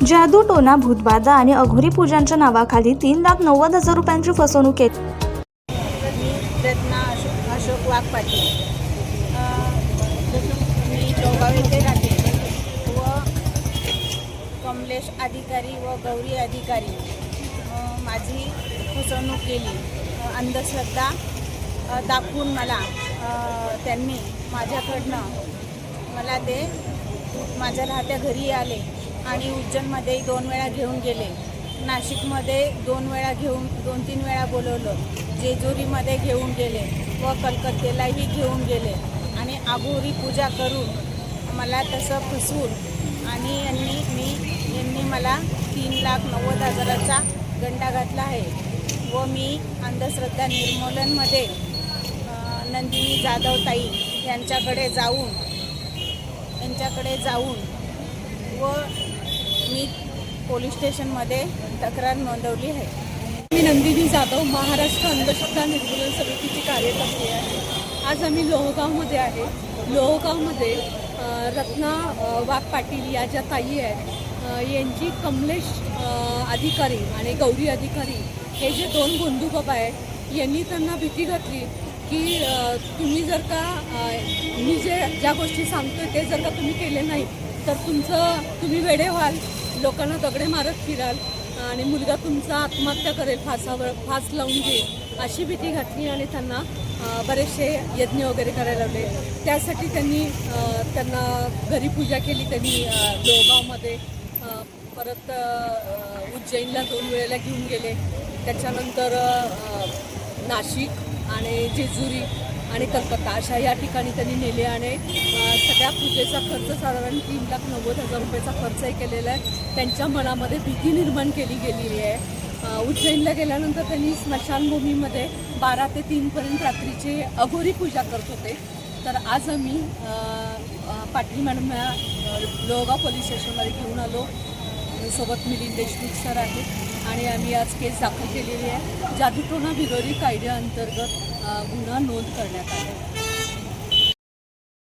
जादूटोना, भूतबाधा आणि अघोरी पूजांच्या नावाखाली 3,90,000 रुपयांची फसवणूक केली. मी रत्ना अशोक वाघ पाटील. मी लोहगाव येथे राहते व कमलेश अधिकारी व गौरी अधिकारी माझी फसवणूक केली. अंधश्रद्धा दाखवून मला त्यांनी मला ते माझ्या राहत्या घरी आले आणि उज्जैनमध्ये 2 वेळा घेऊन गेले. नाशिकमध्ये 2 वेळा 2-3 वेळा बोलवलं. जेजुरीमध्ये घेऊन गेले व कलकत्त्यालाही घेऊन गेले आणि आघोरी पूजा करून मला तसं फसवून आणि यांनी मला 3,90,000चा गंडा घातला आहे. व मी अंधश्रद्धा निर्मूलनमध्ये नंदिनी जाधव ताई यांच्याकडे जाऊन व मी पोलीस स्टेशनमध्ये तक्रार नोंदवली आहे. मी नंदिनी जाधव, महाराष्ट्र अंधश्रद्धा निर्मूलन समितीची कार्यकर्ती आहे. आज आम्ही लोहगावमध्ये आहे. लोहगावमध्ये रत्ना वाघ पाटील या ज्या ताई आहेत यांची कमलेश अधिकारी आणि गौरी अधिकारी हे जे 2 बंधू बाबा आहेत यांनी त्यांना भीती घातली की तुम्ही जर का मी ज्या गोष्टी सांगतोय ते जर का तुम्ही केले नाही तर तुम्ही वेडे व्हाल, लोकांना दगडे मारत फिराल आणि मुलगा तुमचा आत्महत्या करेल, फास लावून घेईल अशी भीती घातली आणि त्यांना बरेचसे यज्ञ वगैरे करायला लावले. त्यासाठी त्यांना घरी पूजा केली. त्यांनी लोहगावमध्ये परत उज्जैनला 2 वेळेला घेऊन गेले. त्याच्यानंतर नाशिक आणि जेजुरी आणि कलकत्ता अशा या ठिकाणी त्यांनी नेले आणि सगळ्या पूजेचा खर्च साधारण 3,90,000 रुपयाचा खर्चही केलेला आहे. त्यांच्या मनामध्ये भीती निर्माण केली गेलेली आहे. उज्जैनला गेल्यानंतर त्यांनी स्मशानभूमीमध्ये 12 ते 3पर्यंत रात्रीचे अघोरी पूजा करत होते. तर आज आम्ही पाटील मॅडम लोहगाव पोलीस स्टेशनमध्ये घेऊन आलो. सोबत मिलिंद देशमुख सर आहेत आणि आम्ही आज केस दाखल केलेली आहे. जादूटोना भिगोरी कायद्याअंतर्गत गुन्हा नोंद करण्यात आला.